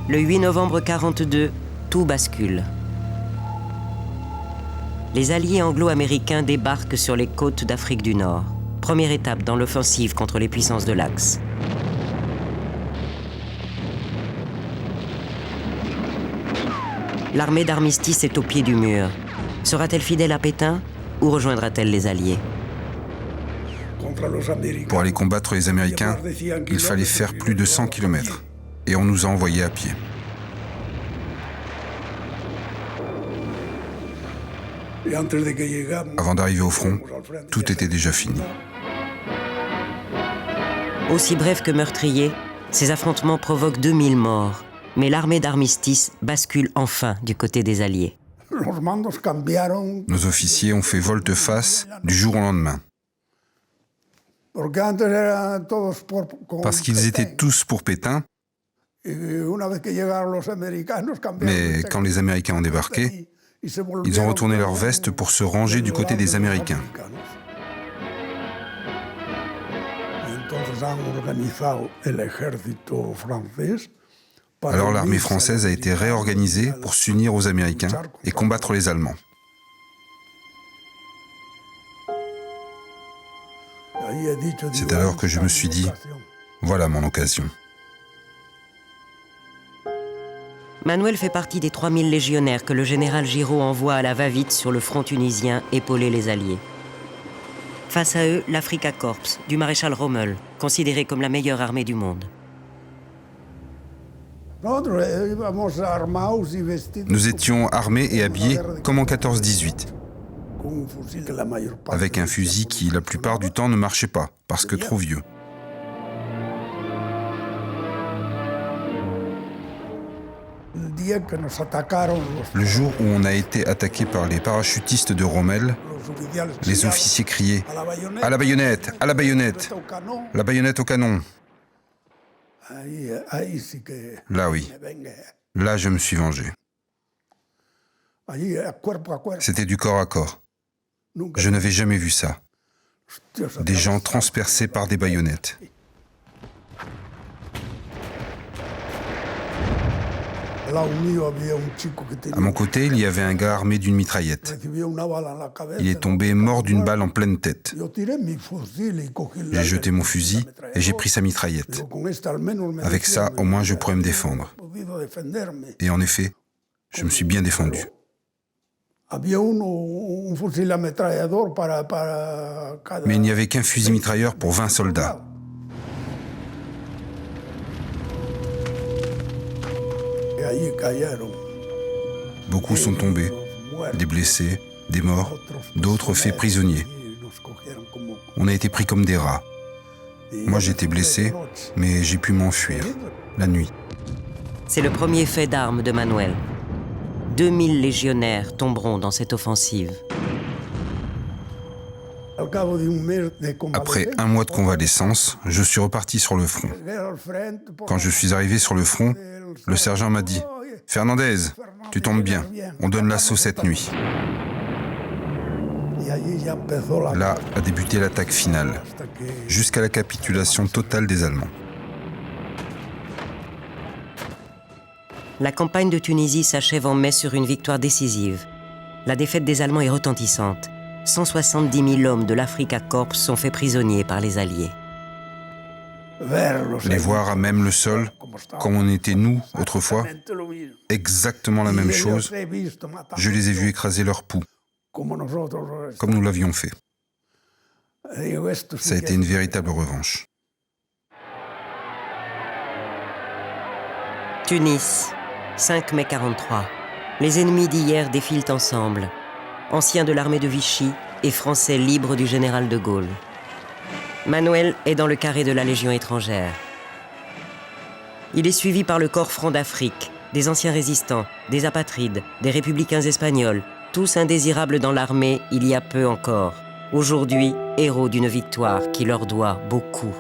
Le 8 novembre 1942, tout bascule. Les alliés anglo-américains débarquent sur les côtes d'Afrique du Nord. Première étape dans l'offensive contre les puissances de l'Axe. L'armée d'armistice est au pied du mur. Sera-t-elle fidèle à Pétain ou rejoindra-t-elle les Alliés? Pour aller combattre les Américains, il fallait faire plus de 100 km. Et on nous a envoyés à pied. Avant d'arriver au front, tout était déjà fini. Aussi bref que meurtriers, ces affrontements provoquent 2000 morts. Mais l'armée d'armistice bascule enfin du côté des Alliés. Nos officiers ont fait volte-face du jour au lendemain. Parce qu'ils étaient tous pour Pétain. Mais quand les Américains ont débarqué, ils ont retourné leur veste pour se ranger du côté des Américains. Alors l'armée française a été réorganisée pour s'unir aux Américains et combattre les Allemands. C'est alors que je me suis dit, voilà mon occasion. Manuel fait partie des 3000 légionnaires que le général Giraud envoie à la va-vite sur le front tunisien épauler les Alliés. Face à eux, l'Afrika Korps du maréchal Rommel, considéré comme la meilleure armée du monde. Nous étions armés et habillés comme en 14-18, avec un fusil qui, la plupart du temps, ne marchait pas, parce que trop vieux. Le jour où on a été attaqué par les parachutistes de Rommel, les officiers criaient « À la baïonnette! À la baïonnette! La baïonnette au canon !» Là, oui. Là, je me suis vengé. C'était du corps à corps. Je n'avais jamais vu ça. Des gens transpercés par des baïonnettes. À mon côté, il y avait un gars armé d'une mitraillette. Il est tombé mort d'une balle en pleine tête. J'ai jeté mon fusil et j'ai pris sa mitraillette. Avec ça, au moins, je pourrais me défendre. Et en effet, je me suis bien défendu. Mais il n'y avait qu'un fusil mitrailleur pour 20 soldats. Beaucoup sont tombés, des blessés, des morts, d'autres faits prisonniers. On a été pris comme des rats. Moi, j'étais blessé, mais j'ai pu m'enfuir, la nuit. C'est le premier fait d'armes de Manuel. 2000 légionnaires tomberont dans cette offensive. Après un mois de convalescence, je suis reparti sur le front. Quand je suis arrivé sur le front, le sergent m'a dit « Fernandez, tu tombes bien, on donne l'assaut cette nuit. » Là a débuté l'attaque finale, jusqu'à la capitulation totale des Allemands. La campagne de Tunisie s'achève en mai sur une victoire décisive. La défaite des Allemands est retentissante. 170 000 hommes de l'Afrika Korps sont faits prisonniers par les Alliés. Les voir à même le sol, comme on était nous autrefois, exactement la même chose, je les ai vus écraser leur pouls, comme nous l'avions fait. Ça a été une véritable revanche. Tunis, 5 mai 1943. Les ennemis d'hier défilent ensemble. Anciens de l'armée de Vichy et Français libres du général de Gaulle. Manuel est dans le carré de la Légion étrangère. Il est suivi par le corps Front d'Afrique, des anciens résistants, des apatrides, des républicains espagnols, tous indésirables dans l'armée il y a peu encore. Aujourd'hui, héros d'une victoire qui leur doit beaucoup.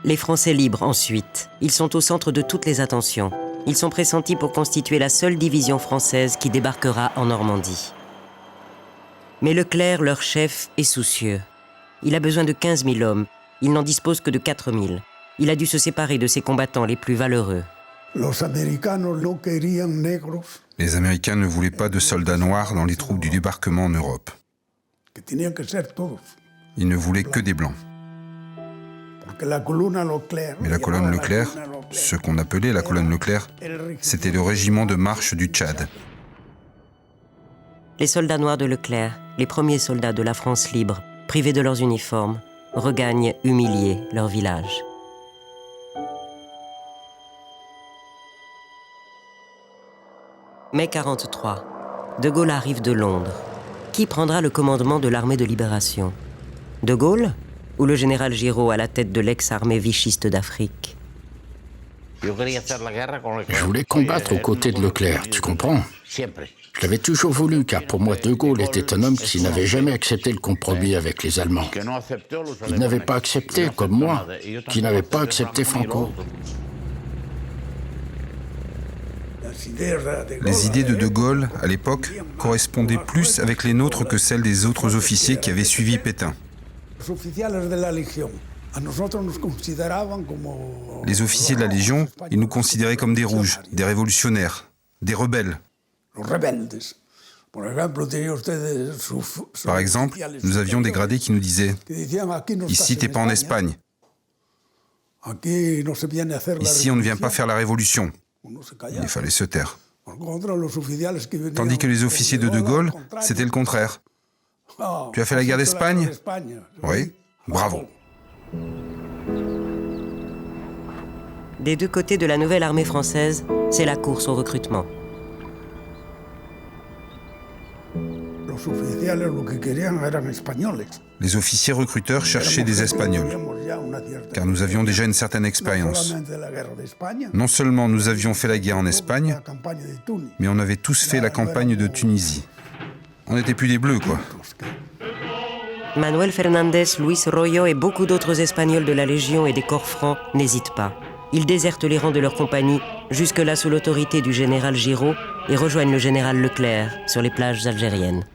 Les Français libres, ensuite. Ils sont au centre de toutes les attentions. Ils sont pressentis pour constituer la seule division française qui débarquera en Normandie. Mais Leclerc, leur chef, est soucieux. Il a besoin de 15 000 hommes. Il n'en dispose que de 4 000. il a dû se séparer de ses combattants les plus valeureux. Les Américains ne voulaient pas de soldats noirs dans les troupes du débarquement en Europe. Ils ne voulaient que des blancs. Mais la colonne Leclerc, ce qu'on appelait la colonne Leclerc, c'était le régiment de marche du Tchad. Les soldats noirs de Leclerc, les premiers soldats de la France libre, privés de leurs uniformes, regagnent humiliés leur village. Mai 43. De Gaulle arrive de Londres. Qui prendra le commandement de l'armée de libération? De Gaulle ou le général Giraud à la tête de l'ex-armée vichiste d'Afrique? Je voulais combattre aux côtés de Leclerc, tu comprends? Je l'avais toujours voulu, car pour moi, De Gaulle était un homme qui n'avait jamais accepté le compromis avec les Allemands. Il n'avait pas accepté, comme moi, qui n'avait pas accepté Franco. Les idées de Gaulle, à l'époque, correspondaient plus avec les nôtres que celles des autres officiers qui avaient suivi Pétain. Les officiers de la Légion, ils nous considéraient comme des rouges, des révolutionnaires, des rebelles. Par exemple, nous avions des gradés qui nous disaient « Ici, t'es pas en Espagne. Ici, on ne vient pas faire la révolution. » Il fallait se taire. Tandis que les officiers de Gaulle, c'était le contraire. Tu as fait la guerre d'Espagne? Oui, bravo. Des deux côtés de la nouvelle armée française, c'est la course au recrutement. Les officiers recruteurs cherchaient des Espagnols, car nous avions déjà une certaine expérience. Non seulement nous avions fait la guerre en Espagne, mais on avait tous fait la campagne de Tunisie. On n'était plus des Bleus, quoi. Manuel Fernandez, Luis Royo et beaucoup d'autres Espagnols de la Légion et des corps francs n'hésitent pas. Ils désertent les rangs de leur compagnie, jusque-là sous l'autorité du général Giraud, et rejoignent le général Leclerc sur les plages algériennes.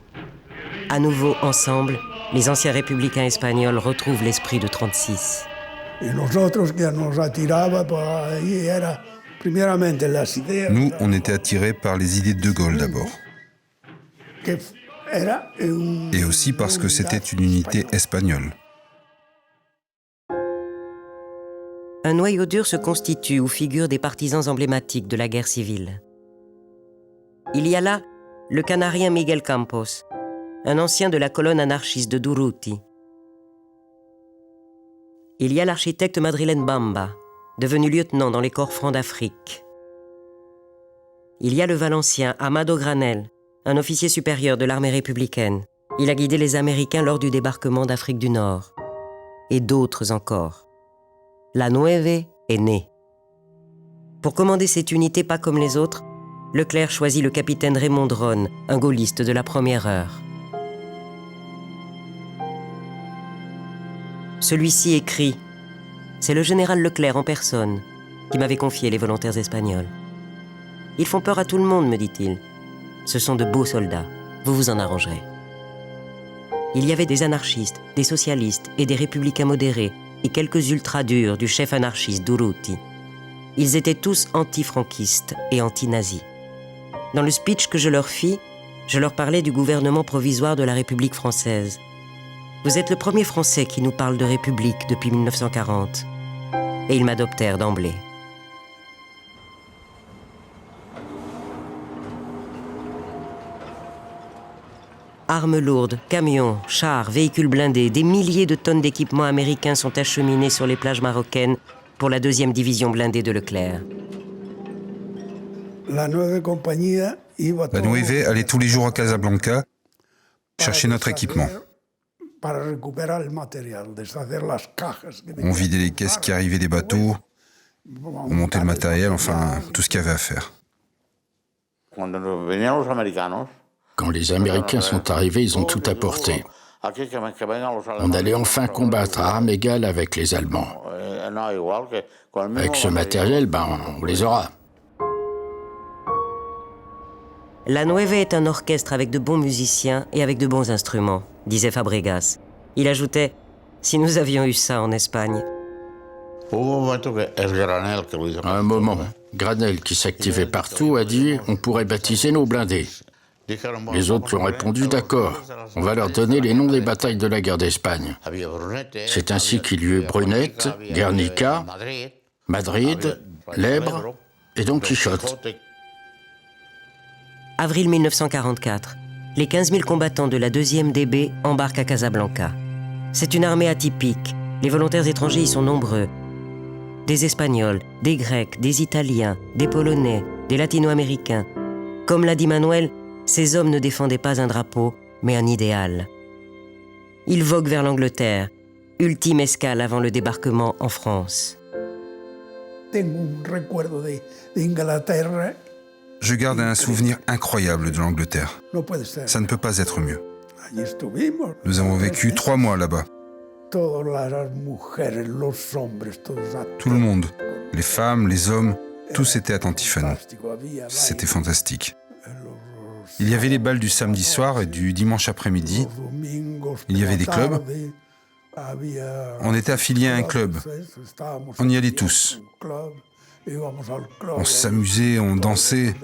À nouveau, ensemble, les anciens républicains espagnols retrouvent l'esprit de 36. Nous, on était attirés par les idées de Gaulle d'abord. Et aussi parce que c'était une unité espagnole. Un noyau dur se constitue où figurent des partisans emblématiques de la guerre civile. Il y a là le Canarien Miguel Campos, un ancien de la colonne anarchiste de Durruti. Il y a l'architecte Madrilène Bamba, devenu lieutenant dans les corps francs d'Afrique. Il y a le Valencien Amado Granel, un officier supérieur de l'armée républicaine. Il a guidé les Américains lors du débarquement d'Afrique du Nord. Et d'autres encore. La Nueve est née. Pour commander cette unité pas comme les autres, Leclerc choisit le capitaine Raymond Dronne, un gaulliste de la première heure. Celui-ci écrit « C'est le général Leclerc en personne qui m'avait confié les volontaires espagnols. Ils font peur à tout le monde, me dit-il. Ce sont de beaux soldats, vous vous en arrangerez. » Il y avait des anarchistes, des socialistes et des républicains modérés et quelques ultra-durs du chef anarchiste Durruti. Ils étaient tous anti-franquistes et anti-nazis. Dans le speech que je leur fis, je leur parlais du gouvernement provisoire de la République française. Vous êtes le premier Français qui nous parle de République depuis 1940. Et ils m'adoptèrent d'emblée. Armes lourdes, camions, chars, véhicules blindés, des milliers de tonnes d'équipements américains sont acheminés sur les plages marocaines pour la 2e division blindée de Leclerc. La Nueve allait tous les jours à Casablanca chercher notre équipement. On vidait les caisses qui arrivaient des bateaux, on montait le matériel, enfin, tout ce qu'il y avait à faire. Quand les Américains sont arrivés, ils ont tout apporté. On allait enfin combattre à armes égales avec les Allemands. Avec ce matériel, on les aura. La Nueve est un orchestre avec de bons musiciens et avec de bons instruments, disait Fabregas. Il ajoutait « Si nous avions eu ça en Espagne ». À un moment, Granel, qui s'activait partout, a dit « on pourrait baptiser nos blindés ». Les autres lui ont répondu « d'accord, on va leur donner les noms des batailles de la guerre d'Espagne ». C'est ainsi qu'il y eut Brunette, Guernica, Madrid, l'Èbre et Don Quichotte. Avril 1944, les 15 000 combattants de la 2e DB embarquent à Casablanca. C'est une armée atypique, les volontaires étrangers y sont nombreux. Des Espagnols, des Grecs, des Italiens, des Polonais, des Latino-Américains. Comme l'a dit Manuel, ces hommes ne défendaient pas un drapeau, mais un idéal. Ils voguent vers l'Angleterre, ultime escale avant le débarquement en France. Je garde un souvenir incroyable de l'Angleterre. Ça ne peut pas être mieux. Nous avons vécu 3 mois là-bas. Tout le monde, les femmes, les hommes, tous étaient attentifs à nous. C'était fantastique. Il y avait les bals du samedi soir et du dimanche après-midi. Il y avait des clubs. On était affiliés à un club. On y allait tous. On s'amusait, on dansait.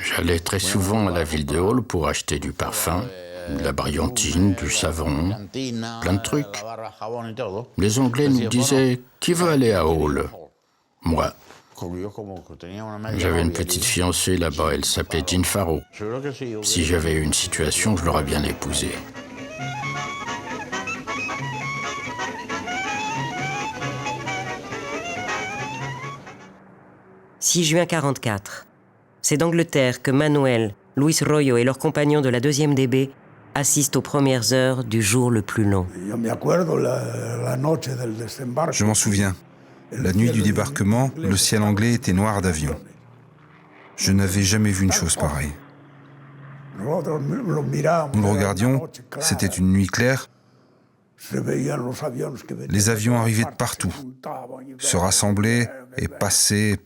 J'allais très souvent à la ville de Hull pour acheter du parfum, de la brilantine, du savon, plein de trucs. Les Anglais nous disaient « Qui veut aller à Hull ?» Moi. J'avais une petite fiancée là-bas, elle s'appelait Jean Farrow. Si j'avais eu une situation, je l'aurais bien épousée. « 6 juin 1944. C'est d'Angleterre que Manuel, Luis Royo et leurs compagnons de la 2e DB assistent aux premières heures du jour le plus long. Je m'en souviens. La nuit du débarquement, le ciel anglais était noir d'avions. Je n'avais jamais vu une chose pareille. Nous le regardions, c'était une nuit claire. Les avions arrivaient de partout, se rassemblaient et passaient.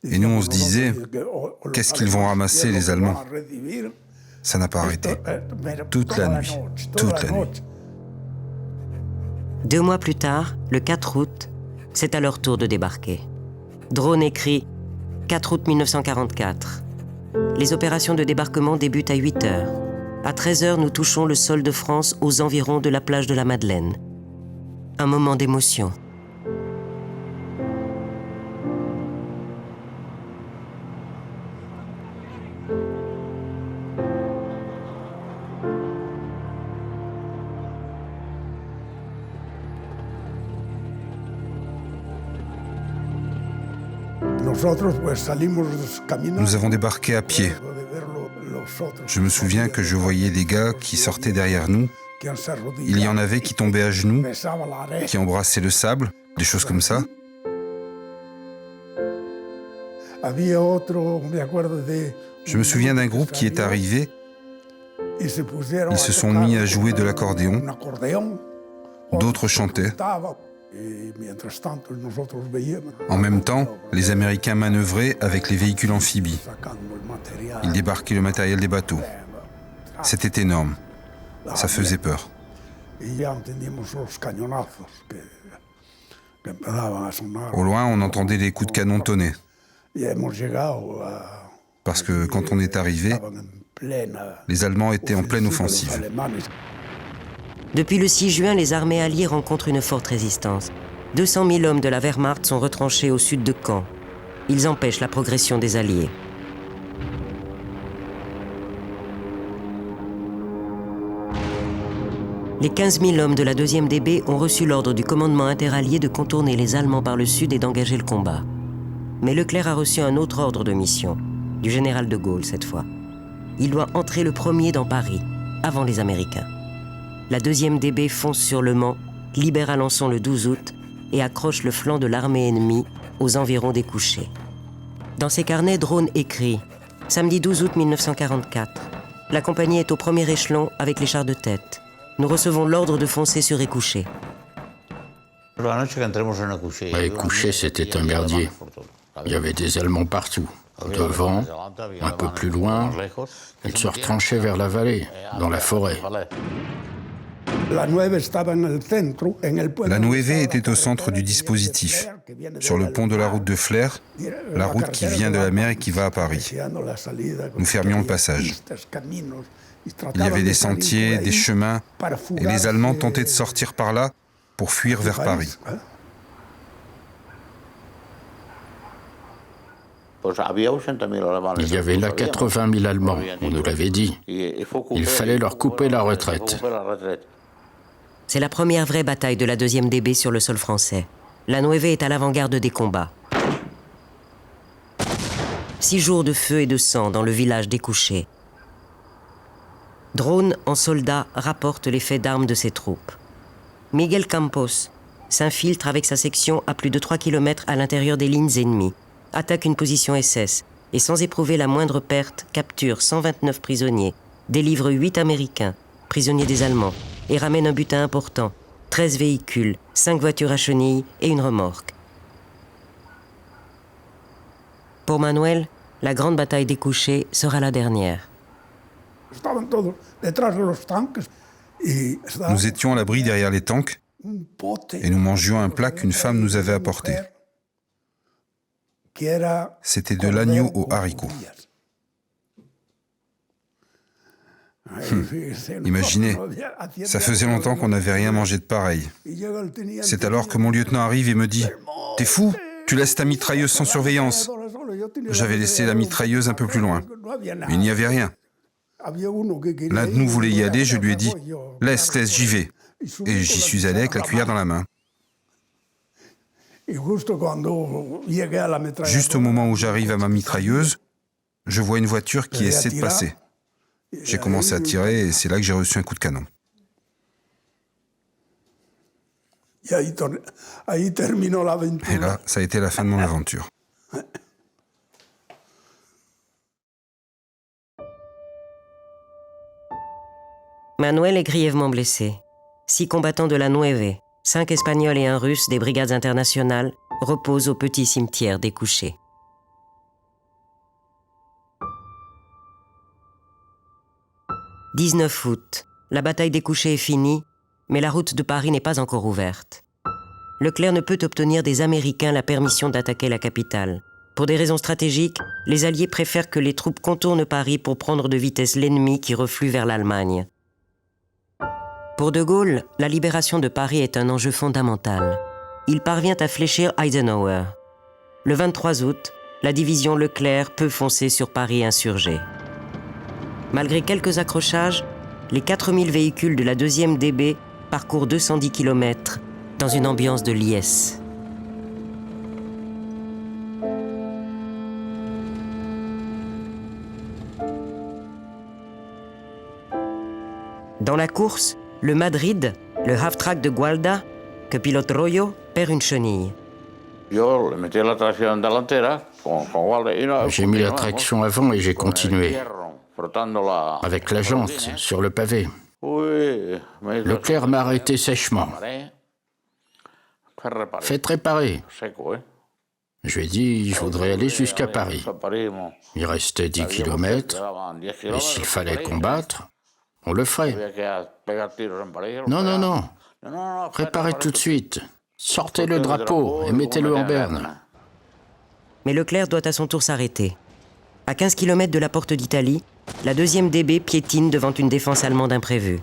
Et nous, on se disait, qu'est-ce qu'ils vont ramasser, les Allemands? Ça n'a pas arrêté. Toute la nuit. 2 mois plus tard, le 4 août, c'est à leur tour de débarquer. Drone écrit « 4 août 1944 ». Les opérations de débarquement débutent à 8 heures. À 13 heures, nous touchons le sol de France aux environs de la plage de la Madeleine. Un moment d'émotion. Nous avons débarqué à pied. Je me souviens que je voyais des gars qui sortaient derrière nous. Il y en avait qui tombaient à genoux, qui embrassaient le sable, des choses comme ça. Je me souviens d'un groupe qui est arrivé. Ils se sont mis à jouer de l'accordéon. D'autres chantaient. En même temps, les Américains manœuvraient avec les véhicules amphibies. Ils débarquaient le matériel des bateaux. C'était énorme. Ça faisait peur. Au loin, on entendait les coups de canon tonner. Parce que quand on est arrivé, les Allemands étaient en pleine offensive. Depuis le 6 juin, les armées alliées rencontrent une forte résistance. 200 000 hommes de la Wehrmacht sont retranchés au sud de Caen. Ils empêchent la progression des Alliés. Les 15 000 hommes de la 2e DB ont reçu l'ordre du commandement interallié de contourner les Allemands par le sud et d'engager le combat. Mais Leclerc a reçu un autre ordre de mission, du général de Gaulle cette fois. Il doit entrer le premier dans Paris, avant les Américains. La 2e DB fonce sur Le Mans, libère Alençon le 12 août et accroche le flanc de l'armée ennemie aux environs des Couchés. Dans ses carnets, Drone écrit « Samedi 12 août 1944. La compagnie est au premier échelon avec les chars de tête. Nous recevons l'ordre de foncer sur Écouché. » Écouché, c'était un merdier. Il y avait des Allemands partout. Devant, un peu plus loin, il se retranchait vers la vallée, dans la forêt. La Nueve était au centre du dispositif, sur le pont de la route de Flers, la route qui vient de la mer et qui va à Paris. Nous fermions le passage. Il y avait des sentiers, des chemins, et les Allemands tentaient de sortir par là pour fuir vers Paris. Il y avait là 80 000 Allemands, on nous l'avait dit. Il fallait leur couper la retraite. C'est la première vraie bataille de la 2e DB sur le sol français. La Nueve est à l'avant-garde des combats. 6 jours de feu et de sang dans le village des Couchés. Drone, en soldat, rapporte les faits d'armes de ses troupes. Miguel Campos s'infiltre avec sa section à plus de 3 km à l'intérieur des lignes ennemies, attaque une position SS et sans éprouver la moindre perte, capture 129 prisonniers, délivre 8 Américains, prisonniers des Allemands, et ramène un butin important, 13 véhicules, 5 voitures à chenilles et une remorque. Pour Manuel, la grande bataille des Couchés sera la dernière. Nous étions à l'abri derrière les tanks et nous mangions un plat qu'une femme nous avait apporté. C'était de l'agneau aux haricots. Imaginez, ça faisait longtemps qu'on n'avait rien mangé de pareil. C'est alors que mon lieutenant arrive et me dit « T'es fou? Tu laisses ta mitrailleuse sans surveillance !» J'avais laissé la mitrailleuse un peu plus loin. Il n'y avait rien. L'un de nous voulait y aller, je lui ai dit « Laisse, j'y vais !» Et j'y suis allé avec la cuillère dans la main. Juste au moment où j'arrive à ma mitrailleuse, je vois une voiture qui essaie de passer. J'ai commencé à tirer et c'est là que j'ai reçu un coup de canon. Et là, ça a été la fin de mon aventure. Manuel est grièvement blessé. 6 combattants de la Nueve, 5 Espagnols et un Russe des brigades internationales reposent au petit cimetière des Couchés. « 19 août, la bataille des Couchés est finie, mais la route de Paris n'est pas encore ouverte. Leclerc ne peut obtenir des Américains la permission d'attaquer la capitale. Pour des raisons stratégiques, les Alliés préfèrent que les troupes contournent Paris pour prendre de vitesse l'ennemi qui reflue vers l'Allemagne. Pour De Gaulle, la libération de Paris est un enjeu fondamental. Il parvient à fléchir Eisenhower. Le 23 août, la division Leclerc peut foncer sur Paris insurgé. Malgré quelques accrochages, les 4000 véhicules de la 2e DB parcourent 210 km dans une ambiance de liesse. Dans la course, le Madrid, le half-track de Gualda, que pilote Royo, perd une chenille. J'ai mis la traction avant et j'ai continué, avec la jante sur le pavé. Leclerc m'a arrêté sèchement. Faites réparer. Je lui ai dit, je voudrais aller jusqu'à Paris. Il restait 10 km, et s'il fallait combattre, on le ferait. Non. Réparez tout de suite. Sortez le drapeau et mettez-le en berne. Mais Leclerc doit à son tour s'arrêter. À 15 km de la porte d'Italie, la 2e DB piétine devant une défense allemande imprévue.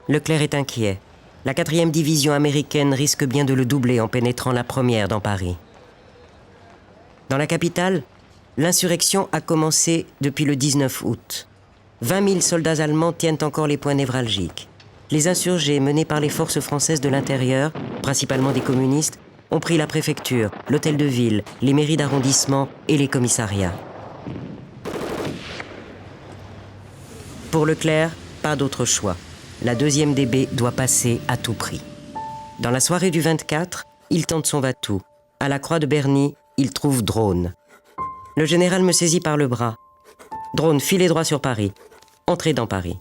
Leclerc est inquiet. La 4e division américaine risque bien de le doubler en pénétrant la première dans Paris. Dans la capitale, l'insurrection a commencé depuis le 19 août. 20 000 soldats allemands tiennent encore les points névralgiques. Les insurgés menés par les forces françaises de l'intérieur, principalement des communistes, ont pris la préfecture, l'hôtel de ville, les mairies d'arrondissement et les commissariats. Pour Leclerc, pas d'autre choix. La 2e DB doit passer à tout prix. Dans la soirée du 24, il tente son va-tout. À la croix de Berny, il trouve Drone. Le général me saisit par le bras. Drone, filez droit sur Paris. Entrez dans Paris.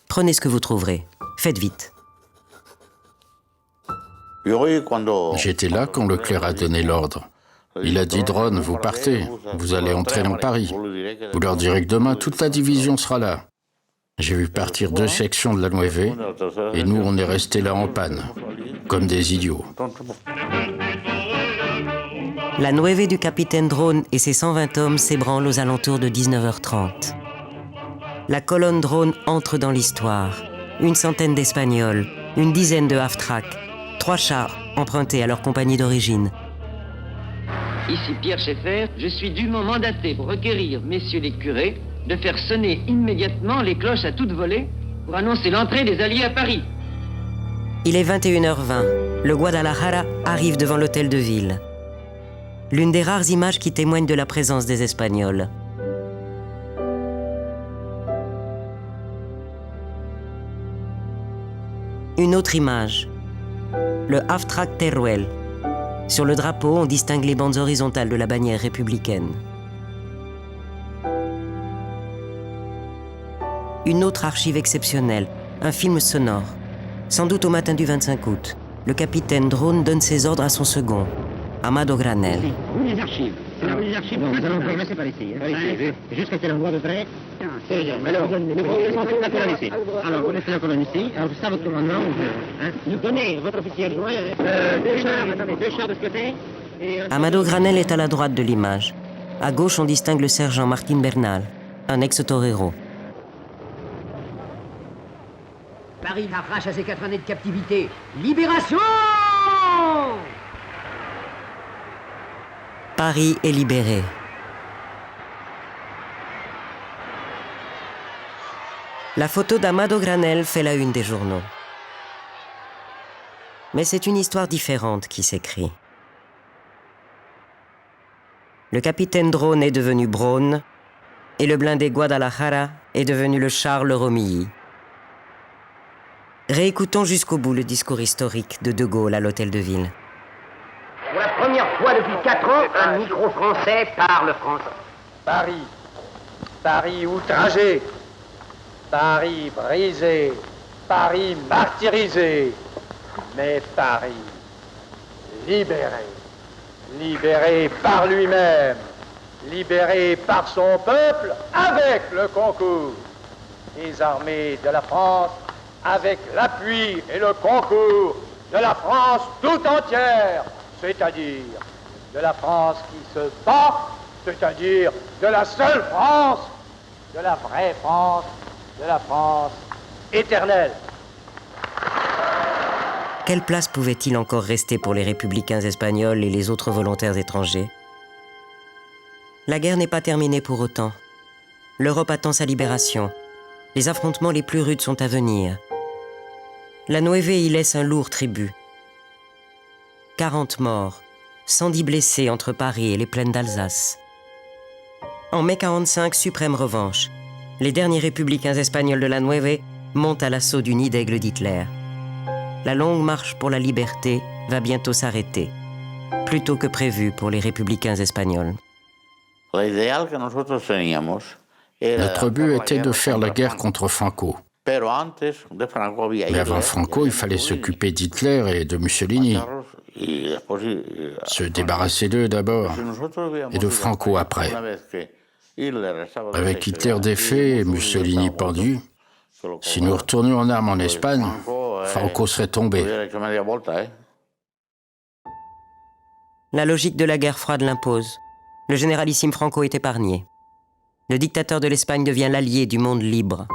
Prenez ce que vous trouverez. Faites vite. J'étais là quand Leclerc a donné l'ordre. Il a dit, Drone, vous partez, vous allez entrer dans Paris. Vous leur direz que demain, toute la division sera là. J'ai vu partir 2 sections de la Nueve, et nous, on est restés là en panne, comme des idiots. La Nueve du capitaine Drone et ses 120 hommes s'ébranlent aux alentours de 19h30. La colonne Drone entre dans l'histoire. Une centaine d'Espagnols, une dizaine de half-track, 3 chars empruntés à leur compagnie d'origine. Ici Pierre Schaeffer, je suis dûment mandaté pour requérir messieurs les curés de faire sonner immédiatement les cloches à toute volée pour annoncer l'entrée des Alliés à Paris. Il est 21h20. Le Guadalajara arrive devant l'hôtel de ville. L'une des rares images qui témoignent de la présence des Espagnols. Une autre image. Le half-track Teruel. Sur le drapeau, on distingue les bandes horizontales de la bannière républicaine. Une autre archive exceptionnelle, un film sonore. Sans doute au matin du 25 août, le capitaine Drone donne ses ordres à son second, Amado Granel. Les archives. Alors, les archives, nous allons commencer par ici. Jusqu'à quel endroit de près? Alors, nous laissons la colonne ici. Alors, vous laissez la colonne ici. Alors, c'est ça votre commandement. Nous donnez votre officier adjoint 2 chars de ce côté. Amado Granel est à la droite de l'image. À gauche, on distingue le sergent Martin Bernal, un ex-torero. Paris arrache à ses 4 années de captivité. Libération! Paris est libéré. La photo d'Amado Granel fait la une des journaux. Mais c'est une histoire différente qui s'écrit. Le capitaine Drone est devenu Braun et le blindé Guadalajara est devenu le Charles Romilly. Réécoutons jusqu'au bout le discours historique de De Gaulle à l'hôtel de ville. Pour la première fois depuis 4 ans, un micro français parle français. Paris, Paris outragé, Paris brisé, Paris martyrisé, mais Paris libéré, libéré par lui-même, libéré par son peuple avec le concours des armées de la France, avec l'appui et le concours de la France tout entière, c'est-à-dire de la France qui se bat, c'est-à-dire de la seule France, de la vraie France, de la France éternelle. Quelle place pouvait-il encore rester pour les républicains espagnols et les autres volontaires étrangers? La guerre n'est pas terminée pour autant. L'Europe attend sa libération. Les affrontements les plus rudes sont à venir. La Nueve y laisse un lourd tribut. 40 morts, 110 blessés entre Paris et les plaines d'Alsace. En mai 45, suprême revanche. Les derniers républicains espagnols de la Nueve montent à l'assaut du nid d'aigle d'Hitler. La longue marche pour la liberté va bientôt s'arrêter, plus tôt que prévu pour les républicains espagnols. Notre but était de faire la guerre contre Franco. Mais avant Franco, il fallait s'occuper d'Hitler et de Mussolini. Se débarrasser d'eux d'abord, et de Franco après. Avec Hitler défait et Mussolini pendu, si nous retournions en armes en Espagne, Franco serait tombé. La logique de la guerre froide l'impose. Le généralissime Franco est épargné. Le dictateur de l'Espagne devient l'allié du monde libre.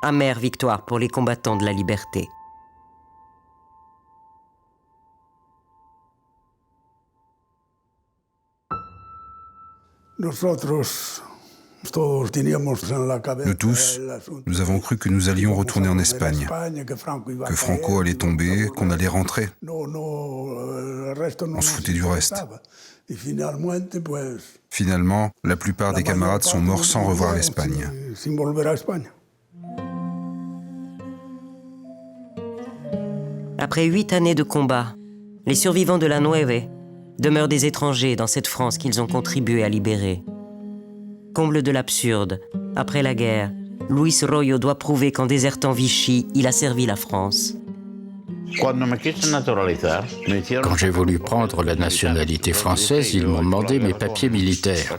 Amère victoire pour les combattants de la liberté. Nous tous, nous avons cru que nous allions retourner en Espagne, que Franco allait tomber, qu'on allait rentrer. On se foutait du reste. Finalement, la plupart des camarades sont morts sans revoir l'Espagne. Après 8 années de combat, les survivants de la Nueve demeurent des étrangers dans cette France qu'ils ont contribué à libérer. Comble de l'absurde, après la guerre, Luis Royo doit prouver qu'en désertant Vichy, il a servi la France. Quand j'ai voulu prendre la nationalité française, ils m'ont demandé mes papiers militaires.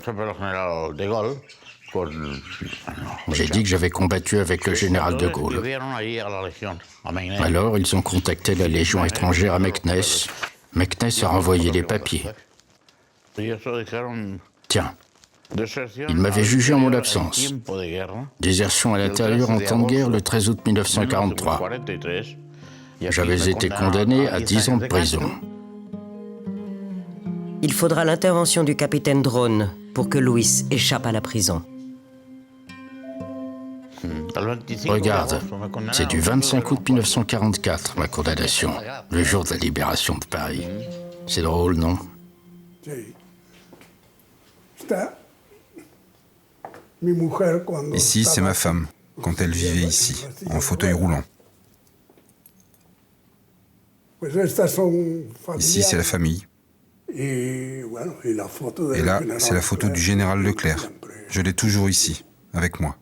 J'ai dit que j'avais combattu avec le général de Gaulle. Alors, ils ont contacté la Légion étrangère à Meknes. Meknes a renvoyé les papiers. Tiens, ils m'avaient jugé en mon absence. Désertion à l'intérieur en temps de guerre le 13 août 1943. J'avais été condamné à 10 ans de prison. Il faudra l'intervention du capitaine Drone pour que Luis échappe à la prison. Regarde, c'est du 25 août 1944, ma condamnation, le jour de la libération de Paris. C'est drôle, non? Ici, c'est ma femme, quand elle vivait ici, en fauteuil roulant. Ici, c'est la famille. Et là, c'est la photo du général Leclerc. Je l'ai toujours ici, avec moi.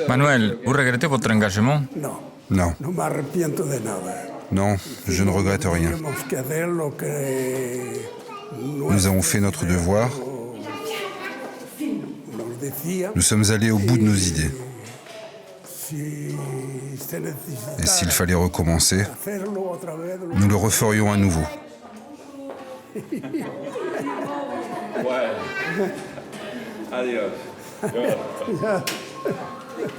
Manuel, vous regrettez votre engagement? Non. Non, je ne regrette rien. Nous avons fait notre devoir. Nous sommes allés au bout de nos idées. Et s'il fallait recommencer, nous le referions à nouveau. Adiós.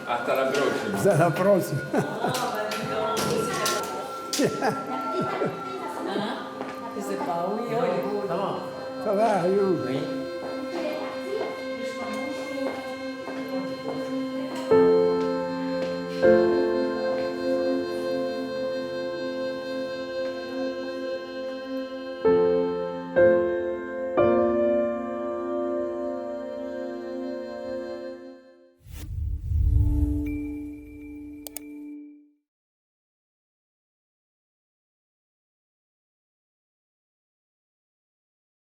Hasta la próxima. Hasta la próxima. Ça va, oui. Ça va, oui.